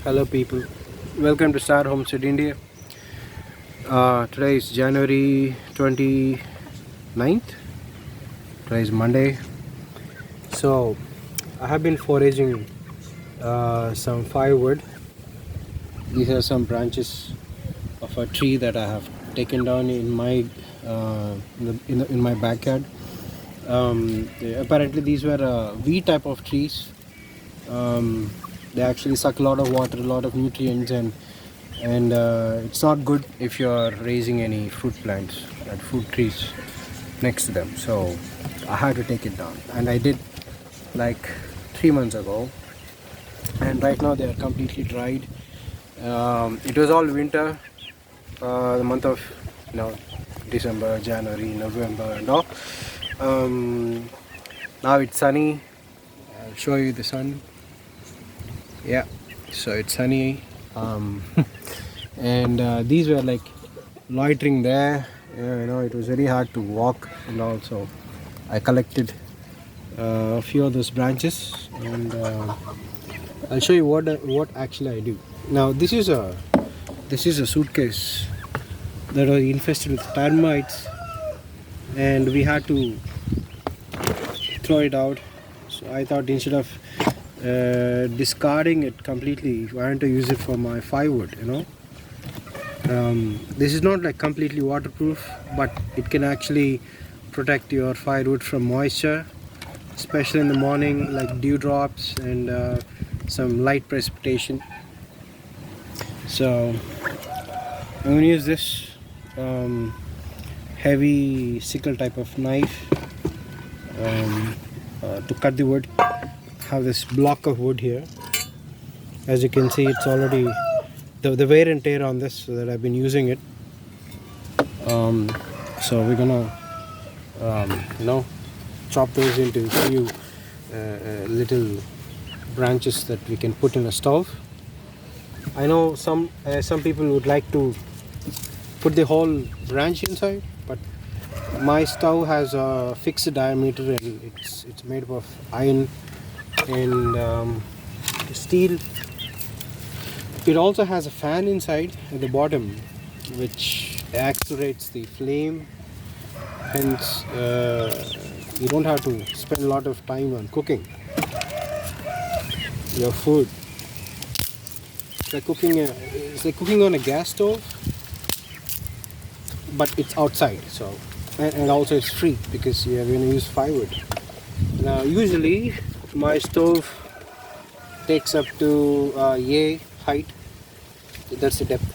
Hello people, welcome to Star Homestead India. Today is January 29th. Today is Monday. So I have been foraging some firewood. These are some branches of a tree that I have taken down in my in my backyard. Apparently these were V type of trees. They actually suck a lot of water, a lot of nutrients, and it's not good if you're raising any fruit plants and fruit trees next to them. So I had to take it down, and I did like 3 months ago. And right now they are completely dried. It was all winter, the month of December, January, November, and all. Now it's sunny. I'll show you the sun. Yeah, so it's sunny. And these were like loitering there. It was very hard to walk, and also I collected a few of those branches, and I'll show you what actually I do. Now this is a suitcase that was infested with termites, and we had to throw it out. So I thought, instead of discarding it completely, I want to use it for my firewood. This is not like completely waterproof, but it can actually protect your firewood from moisture, especially in the morning, like dewdrops and some light precipitation. So I'm going to use this heavy sickle type of knife to cut the wood. Have this block of wood here. As you can see, it's already the wear and tear on this, so that I've been using it. So we're gonna chop those into a few little branches that we can put in a stove. I know some people would like to put the whole branch inside, but my stove has a fixed diameter, and it's made up of iron and steel. It also has a fan inside at the bottom, which accelerates the flame. Hence, you don't have to spend a lot of time on cooking your food. It's like cooking on a gas stove, but it's outside. So, and also it's free because you're going to use firewood. Now, usually my stove takes up to yay height. That's the depth.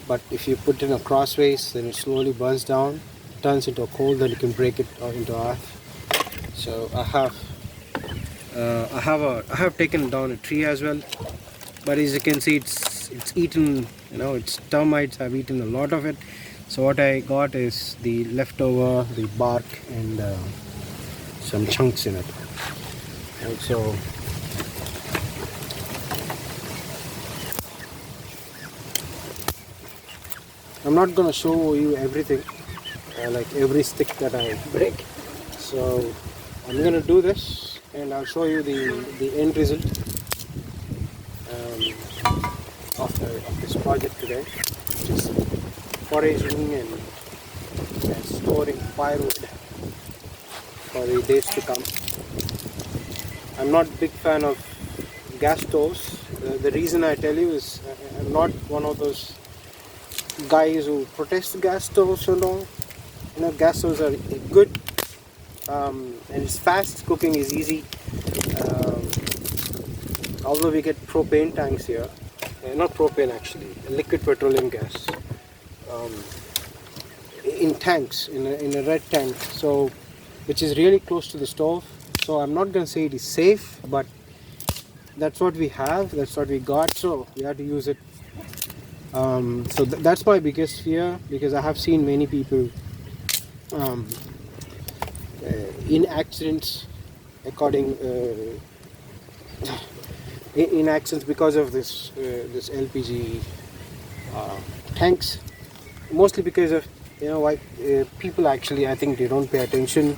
But if you put it in a crossways, then it slowly burns down, turns into a coal. Then you can break it into half. So I have taken down a tree as well. But as you can see, it's eaten. Its termites have eaten a lot of it. So what I got is the leftover, the bark, and some chunks in it. And so I'm not gonna show you everything, like every stick that I break. So I'm gonna do this, and I'll show you the end result of this project today, which is foraging and storing firewood for the days to come. I'm not a big fan of gas stoves. The reason I tell you is I'm not one of those guys who protest gas stoves and all. Gas stoves are good, and it's fast. Cooking is easy. Although we get propane tanks here, not propane actually, liquid petroleum gas in tanks, in a red tank, so which is really close to the stove. So I'm not going to say it is safe, but that's what we have, that's what we got, so we have to use it. So that's my biggest fear, because I have seen many people in accidents in accidents because of this LPG tanks, mostly because of why people actually, I think, they don't pay attention.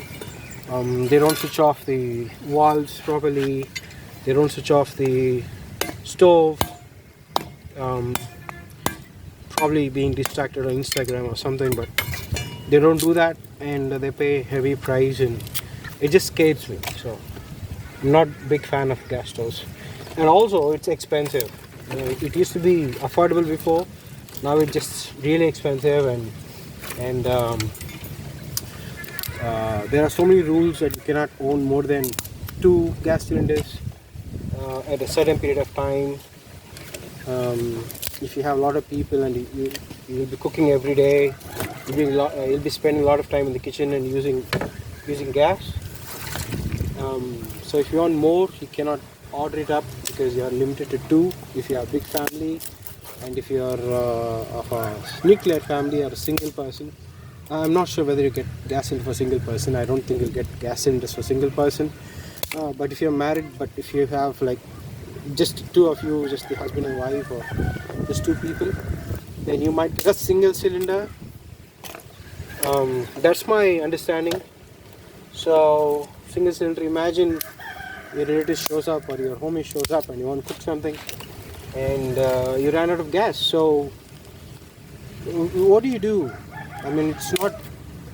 They don't switch off the valves properly, they don't switch off the stove, um, probably being distracted on Instagram or something, but they don't do that, and they pay heavy price, and it just scares me. So I'm not big fan of gas stoves, and also it's expensive. It used to be affordable before, now it's just really expensive, and there are so many rules that you cannot own more than 2 gas cylinders at a certain period of time. If you have a lot of people and you'll be cooking every day, you'll be spending a lot of time in the kitchen and using gas. So if you want more, you cannot order it up because you are limited to 2 if you have a big family, and if you are of a nuclear family or a single person. I'm not sure whether you get gas cylinder for single person. I don't think you'll get gas cylinders for single person. But if you're married, but if you have like just 2 of you, just the husband and wife, or just 2 people, then you might get a single cylinder. That's my understanding. So single cylinder, imagine your relative shows up or your homie shows up and you want to cook something, and you ran out of gas. So what do you do? I mean, it's not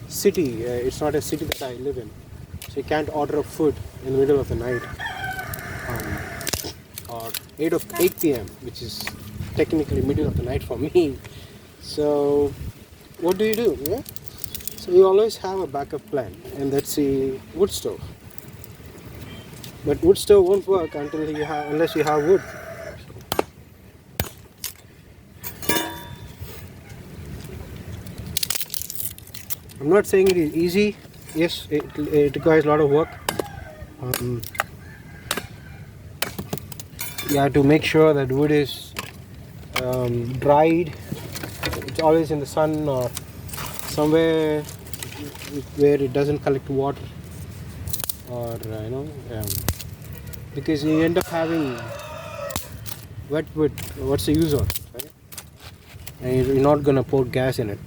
city. It's not a city that I live in, so you can't order food in the middle of the night, or 8 p.m., which is technically middle of the night for me. So what do you do? Yeah? So you always have a backup plan, and that's the wood stove. But wood stove won't work unless you have wood. I'm not saying it is easy. Yes, it requires a lot of work. You have to make sure that wood is dried. It's always in the sun or somewhere where it doesn't collect water, or because you end up having wet wood. What's the use of it, right? And you're not gonna pour gas in it,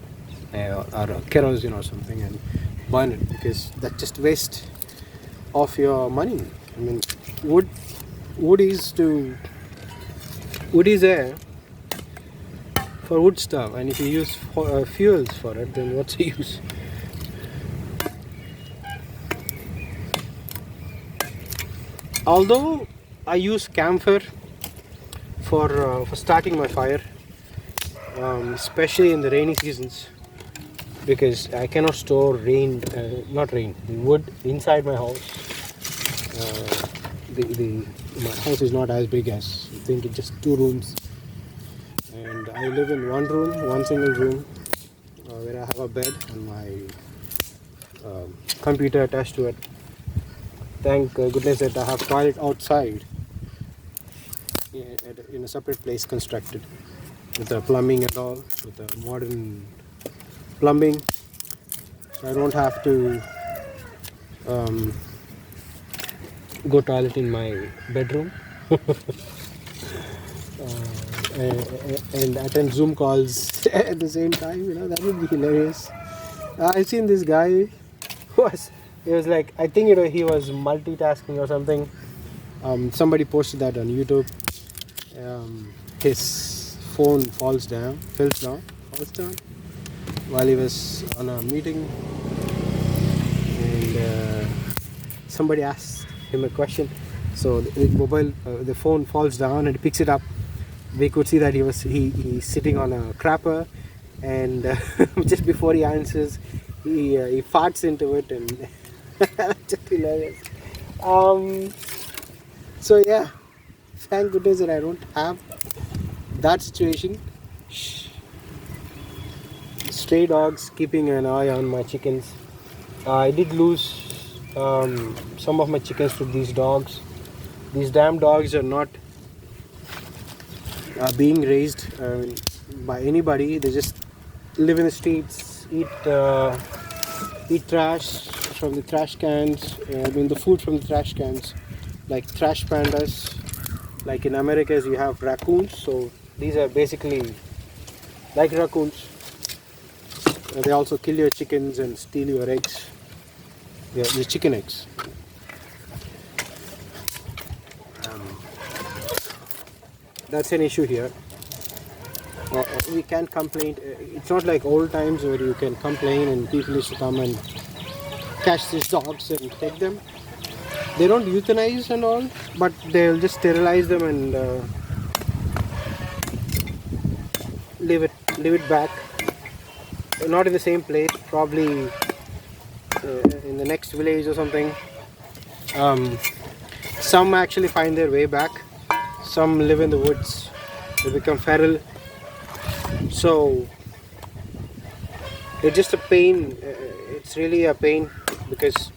or kerosene or something, and burn it, because that's just waste of your money. I mean, wood is there for wood stuff, and if you use fuels for it, then what's the use? Although I use camphor for starting my fire, especially in the rainy seasons, because I cannot store wood inside my house. My house is not as big as you think. It's just 2 rooms, and I live in one single room, where I have a bed and my computer attached to it. Thank goodness that I have toilet outside, in a separate place constructed with the plumbing and all, with the modern plumbing, so I don't have to go toilet in my bedroom and attend Zoom calls at the same time. That would be hilarious. I've seen this guy he was like, I think he was multitasking or something. Somebody posted that on YouTube. His phone falls down while he was on a meeting, and somebody asked him a question. So the phone falls down and he picks it up. We could see that he's sitting on a crapper, and just before he answers, he farts into it, and just hilarious. So yeah, thank goodness that I don't have that situation. Stray dogs keeping an eye on my chickens. I did lose some of my chickens to these dogs. These damn dogs are not being raised by anybody. They just live in the streets, eat trash from the trash cans. The food from the trash cans, like trash pandas. Like in America, you have raccoons. So these are basically like raccoons. They also kill your chickens and steal your eggs. The chicken eggs. That's an issue here. We can't complain. It's not like old times where you can complain and people used to come and catch these dogs and take them. They don't euthanize and all, but they'll just sterilize them and leave it back. Not in the same place, probably in the next village or something. Some actually find their way back. Some live in the woods. They become feral. So it's just a pain. It's really a pain because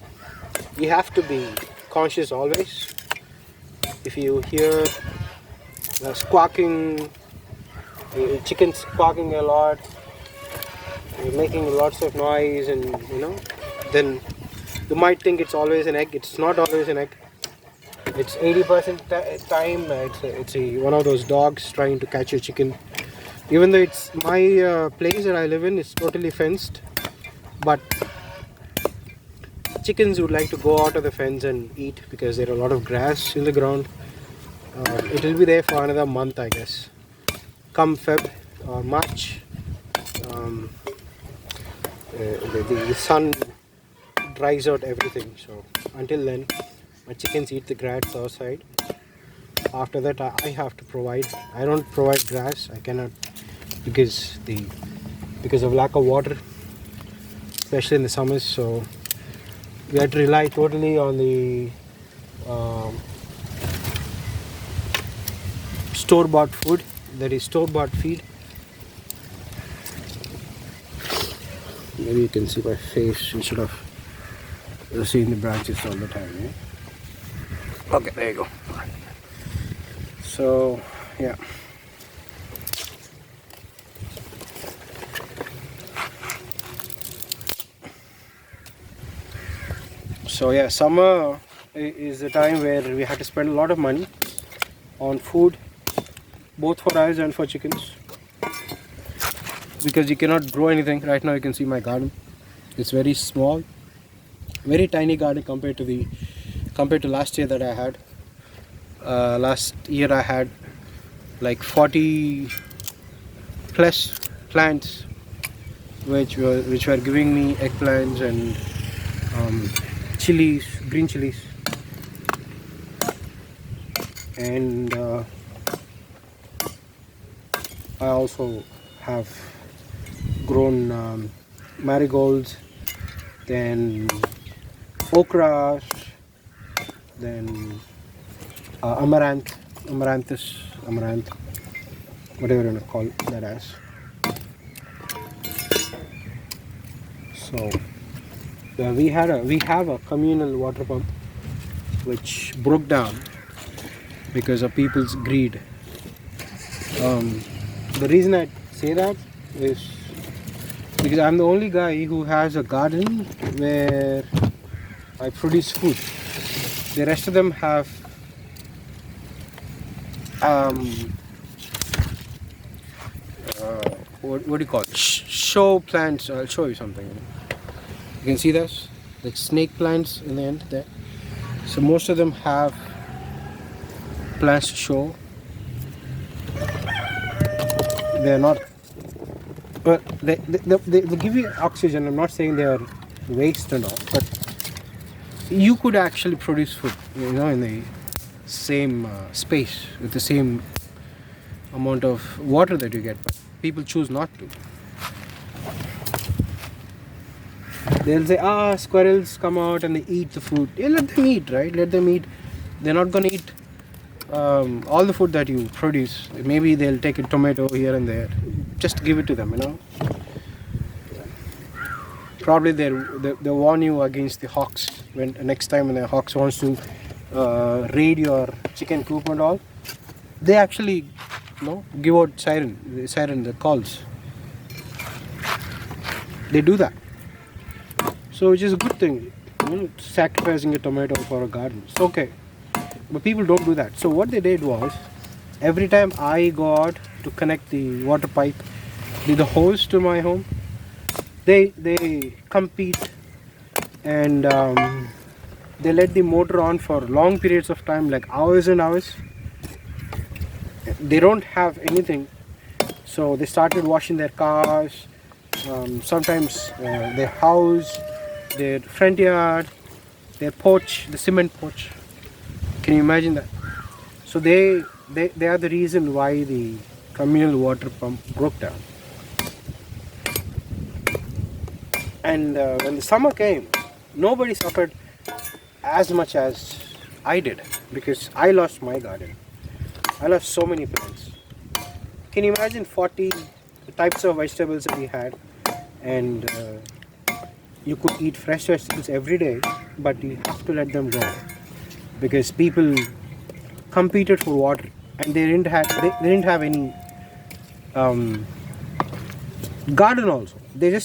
you have to be conscious always. If you hear squawking, chickens squawking a lot, making lots of noise, and then you might think it's always an egg. It's not always an egg. It's 80% time it's one of those dogs trying to catch a chicken. Even though it's my place that I live in is totally fenced, but chickens would like to go out of the fence and eat because there are a lot of grass in the ground. It will be there for another month, I guess. Come Feb or March, the sun dries out everything. So until then, my chickens eat the grass outside. After that, I have to provide. I don't provide grass. I cannot because of lack of water, especially in the summers. So we have to rely totally on the store-bought food, that is store-bought feed. Maybe you can see my face instead of seeing the branches all the time. Yeah? Okay, there you go. So yeah. So yeah, summer is the time where we have to spend a lot of money on food, both for us and for chickens, because you cannot grow anything. Right now you can see my garden. It's very small, very tiny garden compared to last year that I had. Last year I had like 40 plus plants which were giving me eggplants and chilies, green chilies, and I also have grown marigolds, then okras, then amaranth, whatever you want to call that as. So we have a communal water pump which broke down because of people's greed. The reason I say that is because I'm the only guy who has a garden where I produce food. The rest of them have what do you call it? Show plants. I'll show you something. You can see this, like snake plants in the end there. So most of them have plants to show. They're not, but they give you oxygen. I'm not saying they are waste and all, but you could actually produce food, in the same space with the same amount of water that you get, but people choose not to. They'll say, squirrels come out and they eat the food. Yeah, let them eat, right? Let them eat. They're not going to eat all the food that you produce. Maybe they'll take a tomato here and there. Just give it to them, Probably they'll warn you against the hawks when next time when the hawks wants to raid your chicken coop and all. They actually, give out the calls. They do that. So which is a good thing, sacrificing a tomato for a garden. It's okay. But people don't do that. So what they did was, every time I go out to connect the water pipe, the hose to my home, they compete and they let the motor on for long periods of time, like hours and hours. They don't have anything So they started washing their cars, sometimes their house, their front yard, their porch, the cement porch. Can you imagine that? So they are the reason why the communal water pump broke down. And when the summer came, nobody suffered as much as I did, because I lost my garden. I lost so many plants. Can you imagine 40 types of vegetables that we had, and you could eat fresh vegetables every day, but you have to let them go because people competed for water, and they didn't have any garden also. They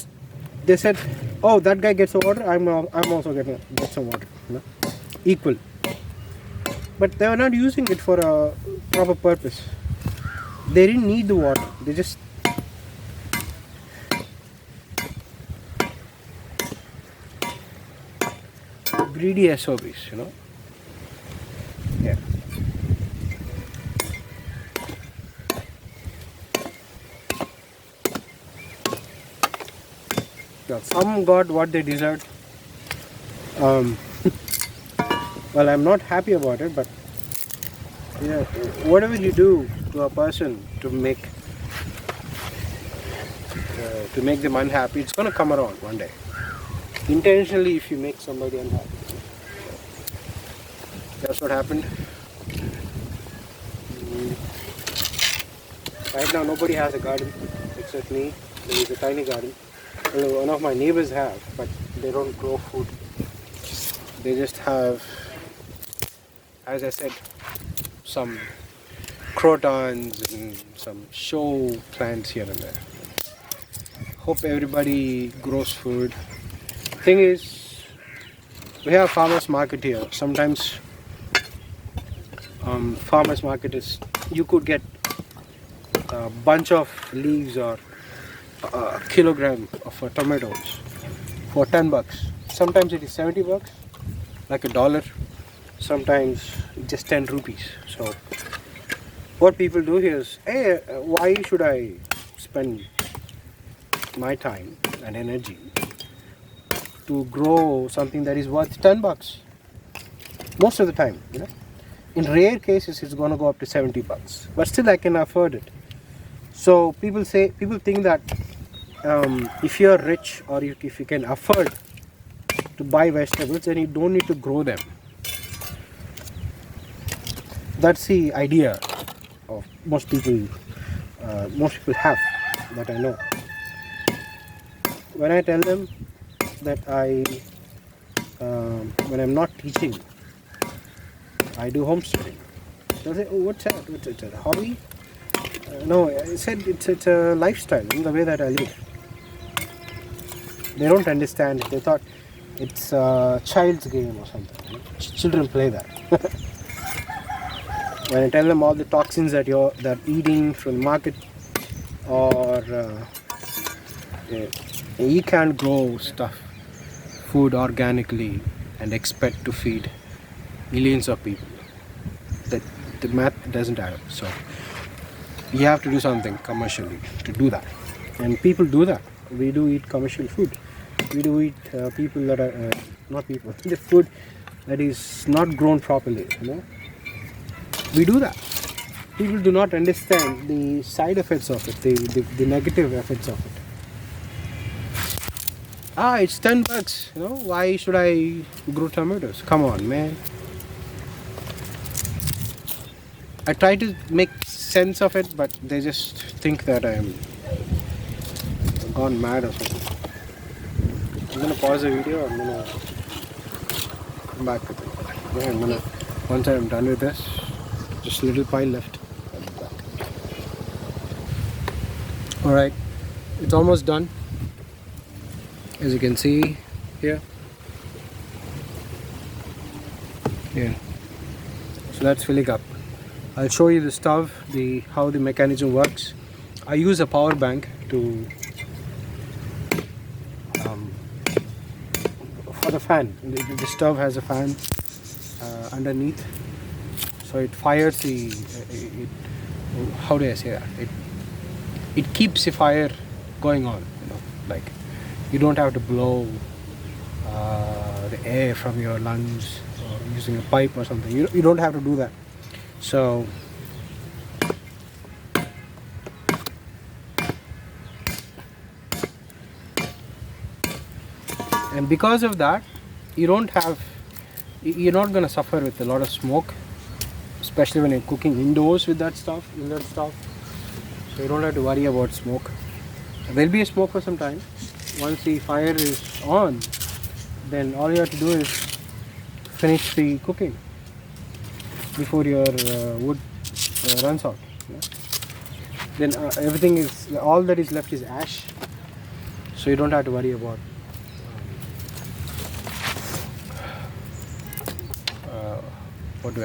said, oh, that guy gets the water, I'm also gonna get some water, equal. But they were not using it for a proper purpose. They didn't need the water. They just greedy SOBs, Yeah. Well, some got what they deserved. Well, I'm not happy about it, but yeah, whatever you do to a person to make them unhappy, it's gonna come around one day. Intentionally, if you make somebody unhappy, that's what happened. Right now, nobody has a garden except me. There is a tiny garden. Well, one of my neighbors have, but they don't grow food. They just have, as I said, some crotons and some show plants here and there. Hope everybody grows food. Thing is, we have farmers market here. Sometimes farmers market is, you could get a bunch of leaves or a kilogram of tomatoes for $10. Sometimes it is $70, like $1. Sometimes just 10 rupees. So what people do here is, hey, why should I spend my time and energy to grow something that is worth $10? Most of the time, in rare cases it's going to go up to $70, but still I can afford it. So people think that if you're rich, or if you can afford to buy vegetables, then you don't need to grow them. That's the idea of most people have, that I know. When I tell them that when I'm not teaching, I do homesteading, they'll say, oh, what's that? It's a hobby? No, I said it's a lifestyle, in the way that I live. They don't understand it. They thought it's a child's game or something. Children play that. When I tell them all the toxins that they're eating from the market, or you can't grow food organically and expect to feed millions of people, that the math doesn't add up. So you have to do something commercially to do that, and people do that. We do eat commercial food. We do eat people that are not people. The food that is not grown properly. We do that. People do not understand the side effects of it, the negative effects of it. It's $10. Why should I grow tomatoes? Come on, man. I try to make sense of it, but they just think that I'm gone mad or something. I'm gonna pause the video. I'm gonna come back with it. Yeah, once I'm done with this, just a little pile left. Alright, it's almost done, as you can see here. Yeah, so that's filling up. I'll show you the stove, how the mechanism works. I use a power bank for the fan. The stove has a fan underneath, so it fires how do I say that? it keeps the fire going on, like you don't have to blow the air from your lungs or using a pipe or something. You don't have to do that. So and because of that, you're not going to suffer with a lot of smoke, especially when you're cooking indoors with that stuff. So you don't have to worry about smoke. There'll be a smoke for some time. Once the fire is on, then all you have to do is finish the cooking before your wood runs out. Then all that is left is ash, so you don't have to worry about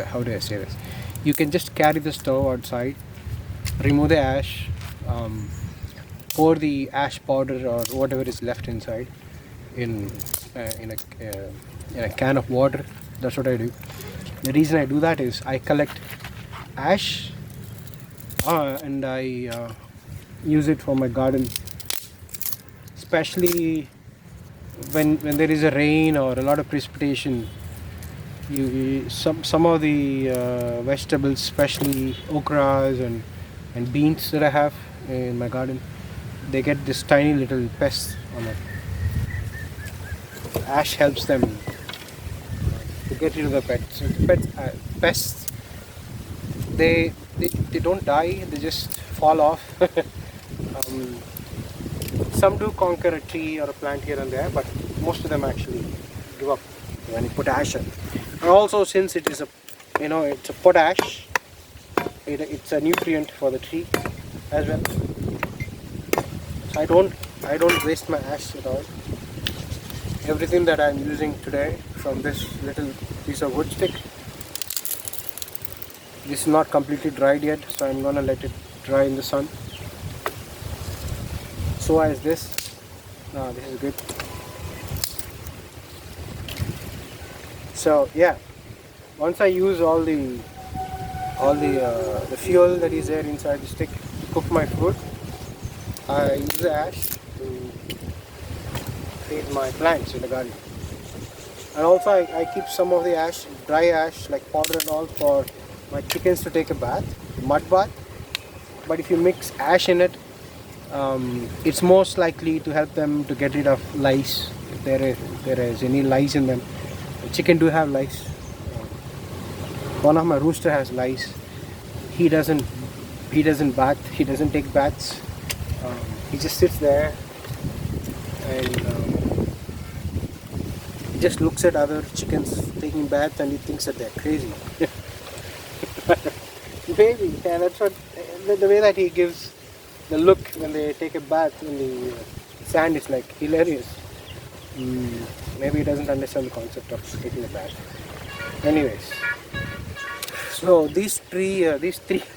how do I say this? You can just carry the stove outside, remove the ash, pour the ash powder or whatever is left inside in a can of water. That's what I do. The reason I do that is I collect ash and I use it for my garden, especially when there is a rain or a lot of precipitation. Some of the vegetables, especially okras and beans that I have in my garden, they get this tiny little pests on it. Ash helps them to get rid of the pests. They don't die, they just fall off. Some do conquer a tree or a plant here and there, but most of them actually give up when you put ash in. And also, since it is it's a potash, it's a nutrient for the tree as well. So I don't waste my ash at all. Everything that I'm using today from this little piece of wood stick, this is not completely dried yet, so I'm gonna let it dry in the sun. So as this. This is good. So yeah, once I use all the fuel that is there inside the stick to cook my food, I use the ash to feed my plants in the garden. And also I keep some of the ash, dry ash like powder and all, for my chickens to take a bath, mud bath. But if you mix ash in it, it's most likely to help them to get rid of lice, if there is any lice in them. The chicken do have lice. One of my rooster has lice. He doesn't bath. He doesn't take baths. He just sits there and he just looks at other chickens taking baths and he thinks that they're crazy. Maybe, yeah, that's what the way that he gives the look when they take a bath in the sand is like hilarious. Maybe he doesn't understand the concept of taking a bath. Anyways, so these three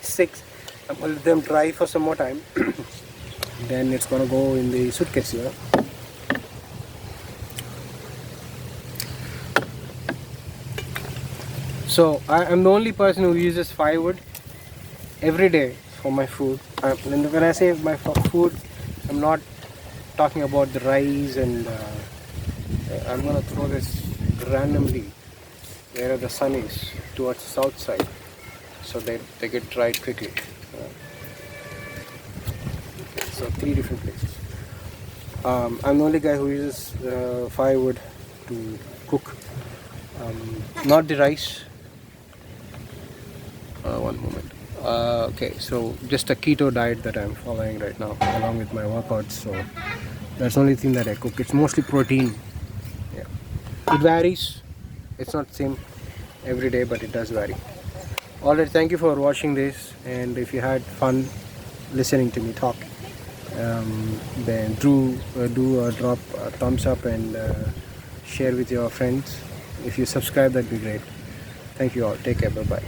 sticks, I'm gonna let them dry for some more time. Then it's gonna go in the suitcase here. So I'm the only person who uses firewood every day for my food. And when I say my food, I'm not talking about the rice and I'm gonna throw this randomly where the sun is, towards the south side, so they get dried quickly. So 3 different places. I'm the only guy who uses firewood to cook, not the rice. One moment. Okay, so just a keto diet that I'm following right now along with my workouts, so that's the only thing that I cook. It's mostly protein. Yeah, it varies. It's not the same every day, but it does vary. Alright, thank you for watching this, and if you had fun listening to me talk, then do drop a thumbs up and share with your friends. If you subscribe, that'd be great. Thank you all. Take care. Bye bye.